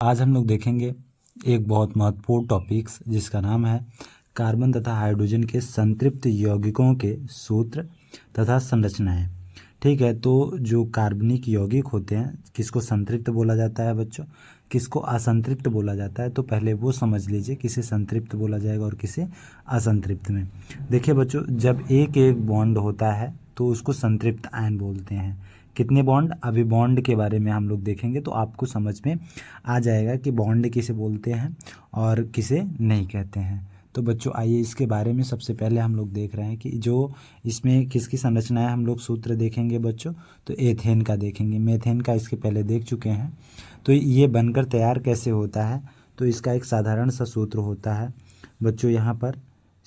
आज हम लोग देखेंगे एक बहुत महत्वपूर्ण टॉपिक्स जिसका नाम है कार्बन तथा हाइड्रोजन के संतृप्त यौगिकों के सूत्र तथा संरचनाएं। ठीक है, तो जो कार्बनिक यौगिक होते हैं किसको संतृप्त बोला जाता है बच्चों, किसको असंतृप्त बोला जाता है, तो पहले वो समझ लीजिए किसे संतृप्त बोला जाएगा और किसे असंतृप्त में। देखिए बच्चों, जब एक एक बॉन्ड होता है तो उसको संतृप्त आयन बोलते हैं। कितने बॉन्ड, अभी बॉन्ड के बारे में हम लोग देखेंगे तो आपको समझ में आ जाएगा कि बॉन्ड किसे बोलते हैं और किसे नहीं कहते हैं। तो बच्चों आइए इसके बारे में सबसे पहले हम लोग देख रहे हैं कि जो इसमें किसकी संरचनाएं हम लोग सूत्र देखेंगे बच्चों, तो एथेन का देखेंगे, मेथेन का इसके पहले देख चुके हैं। तो ये बनकर तैयार कैसे होता है, तो इसका एक साधारण सा सूत्र होता है बच्चों, यहाँ पर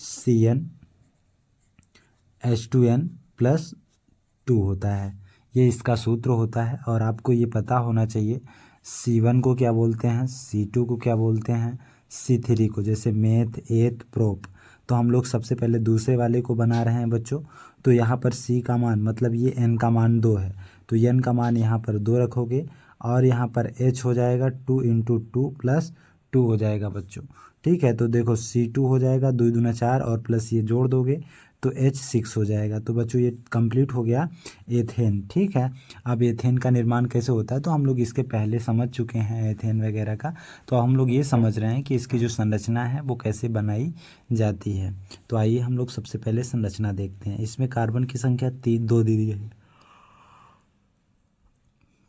CnH2n+2 होता है, ये इसका सूत्र होता है। और आपको ये पता होना चाहिए C1 को क्या बोलते हैं, C2 को क्या बोलते हैं, C3 को, जैसे मेथ, एथ, प्रोप। तो हम लोग सबसे पहले दूसरे वाले को बना रहे हैं बच्चों। तो यहाँ पर C का मान, मतलब ये N का मान 2 है, तो N का मान यहाँ पर 2 रखोगे और यहाँ पर H हो जाएगा 2 × 2 + 2 हो जाएगा बच्चों। ठीक है, तो देखो C2 हो जाएगा 2 दूना 4 और प्लस ये जोड़ दोगे तो H6 हो जाएगा। तो बच्चों ये कंप्लीट हो गया एथेन। ठीक है, अब एथेन का निर्माण कैसे होता है तो हम लोग इसके पहले समझ चुके हैं एथेन वगैरह का। तो हम लोग ये समझ रहे हैं कि इसकी जो संरचना है वो कैसे बनाई जाती है। तो आइए हम लोग सबसे पहले संरचना देखते हैं। इसमें कार्बन की संख्या 2 दी गई है।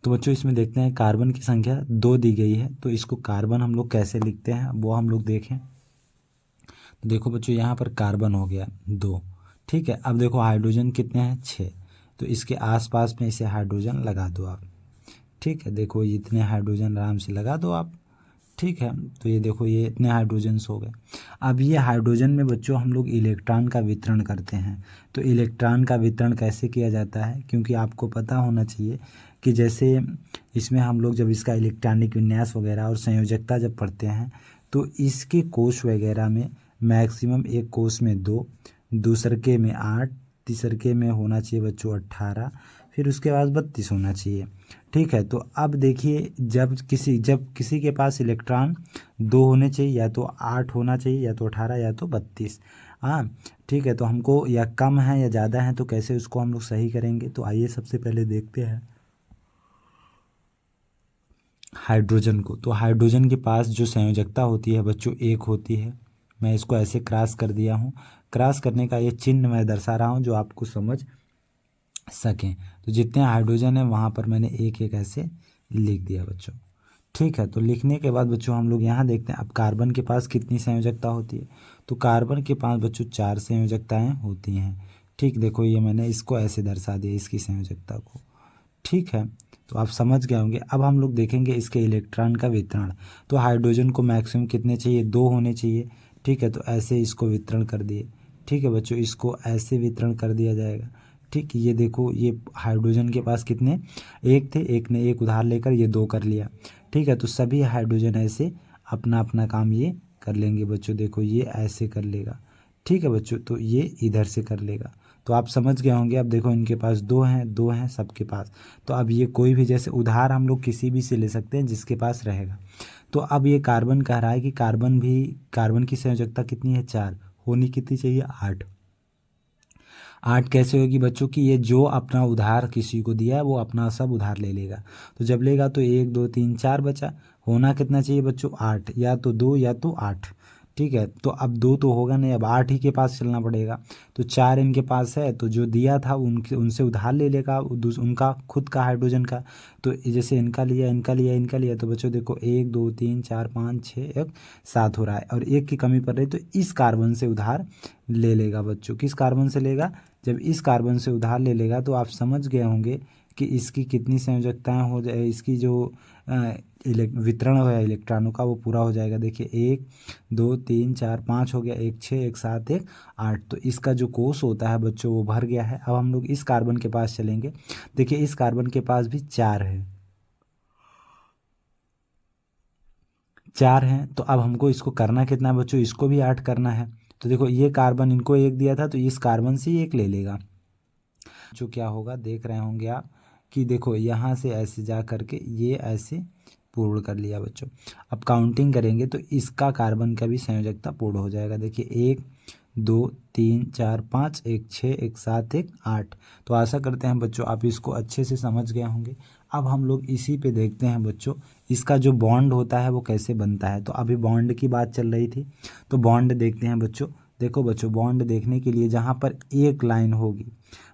तो बच्चों इसमें देखते हैं कार्बन की संख्या 2 दी गई है, तो इसको कार्बन हम लोग कैसे लिखते हैं वो हम लोग देखें। तो देखो बच्चों यहाँ पर कार्बन हो गया 2। ठीक है, अब देखो हाइड्रोजन कितने हैं, 6। तो इसके आसपास में इसे हाइड्रोजन लगा दो आप। ठीक है, देखो ये इतने हाइड्रोजन आराम से लगा दो आप। ठीक है, तो ये देखो ये इतने हाइड्रोजन्स हो गए। अब ये हाइड्रोजन में बच्चों हम लोग इलेक्ट्रॉन का वितरण करते हैं। तो इलेक्ट्रॉन का वितरण कैसे किया जाता है, क्योंकि आपको पता होना चाहिए कि जैसे इसमें हम लोग जब इसका इलेक्ट्रॉनिक विन्यास वगैरह और संयोजकता जब पढ़ते हैं तो इसके कोष वगैरह में मैक्सिमम एक कोष में 2, दूसरके में 8, तीसरके में होना चाहिए बच्चों 18, फिर उसके बाद 32 होना चाहिए। ठीक है, तो अब देखिए जब किसी के पास इलेक्ट्रॉन 2 होने चाहिए, या तो 8 होना चाहिए, या तो 18, या तो 32। हाँ ठीक है, तो हमको या कम है या ज़्यादा है तो कैसे उसको हम लोग सही करेंगे। तो आइए सबसे पहले देखते हैं हाइड्रोजन को। तो हाइड्रोजन के पास जो संयोजकता होती है बच्चों 1 होती है। मैं इसको ऐसे क्रॉस कर दिया हूँ, क्रॉस करने का ये चिन्ह मैं दर्शा रहा हूँ जो आपको समझ सकें। तो जितने हाइड्रोजन है वहाँ पर मैंने एक एक ऐसे लिख दिया बच्चों। ठीक है, तो लिखने के बाद बच्चों हम लोग यहाँ देखते हैं अब कार्बन के पास कितनी संयोजकता होती है। तो कार्बन के पास बच्चों 4 संयोजकताएँ होती हैं। ठीक, देखो ये मैंने इसको ऐसे दर्शा दिया इसकी संयोजकता को। ठीक है, तो आप समझ गए होंगे। अब हम लोग देखेंगे इसके इलेक्ट्रॉन का वितरण। तो हाइड्रोजन को मैक्सिमम कितने चाहिए, 2 होने चाहिए। ठीक है, तो ऐसे इसको वितरण कर दिए। ठीक है बच्चों, इसको ऐसे वितरण कर दिया जाएगा। ठीक, ये देखो ये हाइड्रोजन के पास कितने, 1 थे, एक ने 1 उधार लेकर ये 2 कर लिया। ठीक है, तो सभी हाइड्रोजन ऐसे अपना अपना काम ये कर लेंगे बच्चों। देखो ये ऐसे कर लेगा। ठीक है बच्चों, तो ये इधर से कर लेगा। तो आप समझ गए होंगे। अब देखो इनके पास 2 हैं सबके पास। तो अब ये कोई भी, जैसे उधार हम लोग किसी भी से ले सकते हैं जिसके पास रहेगा। तो अब ये कार्बन कह रहा है कि कार्बन की संयोजकता कितनी है, 4 होनी कितनी चाहिए, 8। 8 कैसे होगी बच्चों की, ये जो अपना उधार किसी को दिया है वो अपना सब उधार ले लेगा। तो जब लेगा तो 1 2 3 4 बचा, होना कितना चाहिए बच्चों, 8, या तो 2 या तो 8। ठीक है, तो अब 2 तो होगा नहीं, अब 8 ही के पास चलना पड़ेगा। तो 4 इनके पास है, तो जो दिया था उनसे उधार ले लेगा उनका खुद का हाइड्रोजन का। तो जैसे इनका लिया इनका लिया इनका लिया, तो बच्चों देखो 1 2 3 4 5 6 1 7 हो रहा है और 1 की कमी पड़ रही, तो इस कार्बन से उधार ले लेगा बच्चों। किस कार्बन से लेगा, जब इस कार्बन से उधार ले लेगा तो आप समझ गए होंगे कि इसकी कितनी संयोजकताएं हो जाए, इसकी जो वितरण है इलेक्ट्रॉनों का वो पूरा हो जाएगा। देखिए 1 2 3 4 5 हो गया, 1 6 1 7 1 8। तो इसका जो कोष होता है बच्चों वो भर गया है। अब हम लोग इस कार्बन के पास चलेंगे। देखिए इस कार्बन के पास भी 4 है, 4 हैं। तो अब हमको इसको करना कितना है बच्चों, इसको भी 8 करना है। तो देखो ये कार्बन इनको 1 दिया था तो इस कार्बन से 1 ले लेगा। जो क्या होगा देख रहे होंगे आप कि देखो यहाँ से ऐसे जा करके ये ऐसे पूर्ण कर लिया बच्चों। अब काउंटिंग करेंगे तो इसका कार्बन का भी संयोजकता पूर्ण हो जाएगा। देखिए 1 2 3 4 5 1 6 1 7 1 8। तो आशा करते हैं बच्चों आप इसको अच्छे से समझ गए होंगे। अब हम लोग इसी पे देखते हैं बच्चों इसका जो बॉन्ड होता है वो कैसे बनता है। तो अभी बॉन्ड की बात चल रही थी, तो बॉन्ड देखते हैं बच्चों। देखो बच्चों, बॉन्ड देखने के लिए जहाँ पर एक लाइन होगी,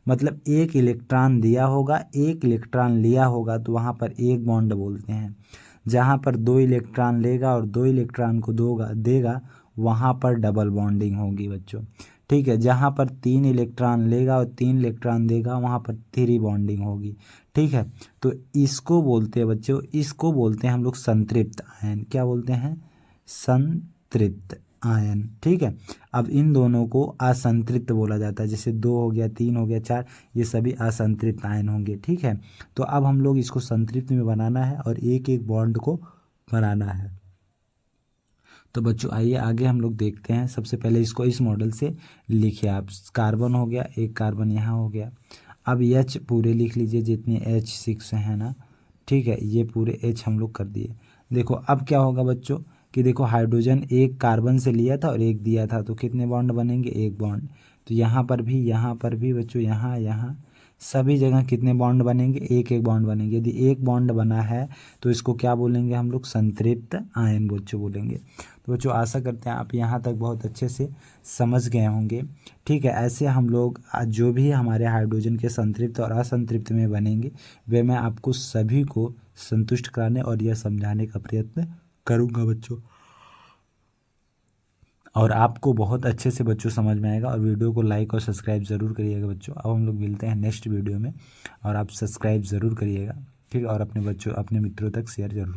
मतलब एक इलेक्ट्रॉन दिया होगा, एक इलेक्ट्रॉन लिया होगा, तो वहाँ पर एक बॉन्ड बोलते हैं। जहाँ पर 2 इलेक्ट्रॉन लेगा और 2 इलेक्ट्रॉन को देगा वहाँ पर डबल बॉन्डिंग होगी बच्चों। ठीक है, जहाँ पर 3 इलेक्ट्रॉन लेगा और 3 इलेक्ट्रॉन देगा वहाँ पर 3 बॉन्डिंग होगी। ठीक है, तो इसको बोलते हैं बच्चों, इसको बोलते हैं हम लोग संतृप्त आयन। क्या बोलते हैं? संतृप्त आयन। ठीक है, अब इन दोनों को असंतृप्त बोला जाता है। जैसे 2 हो गया, 3 हो गया, 4, ये सभी असंतृप्त आयन होंगे। ठीक है, तो अब हम लोग इसको संतृप्त में बनाना है और एक एक बॉन्ड को बनाना है। तो बच्चों आइए आगे हम लोग देखते हैं। सबसे पहले इसको इस मॉडल से लिखिए आप। कार्बन हो गया, एक कार्बन यहाँ हो गया। अब H पूरे लिख लीजिए जितने H6 हैं ना। ठीक है, ये पूरे H हम लोग कर दिए। देखो अब क्या होगा बच्चों कि देखो हाइड्रोजन एक कार्बन से लिया था और एक दिया था, तो कितने बॉन्ड बनेंगे? एक बॉन्ड। तो यहाँ पर भी बच्चों, यहाँ सभी जगह कितने बॉन्ड बनेंगे? एक एक बॉन्ड बनेंगे। यदि एक बॉन्ड बना है तो इसको क्या बोलेंगे हम लोग? संतृप्त आयन बच्चों बोलेंगे। तो बच्चों आशा करते हैं आप यहाँ तक बहुत अच्छे से समझ गए होंगे। ठीक है, ऐसे हम लोग जो भी हमारे हाइड्रोजन के संतृप्त और असंतृप्त में बनेंगे वे मैं आपको सभी को संतुष्ट कराने और यह समझाने का प्रयत्न करूँगा बच्चों, और आपको बहुत अच्छे से बच्चों समझ में आएगा। और वीडियो को लाइक और सब्सक्राइब ज़रूर करिएगा बच्चों। अब हम लोग मिलते हैं नेक्स्ट वीडियो में, और आप सब्सक्राइब ज़रूर करिएगा। ठीक है, और अपने बच्चों अपने मित्रों तक शेयर ज़रूर।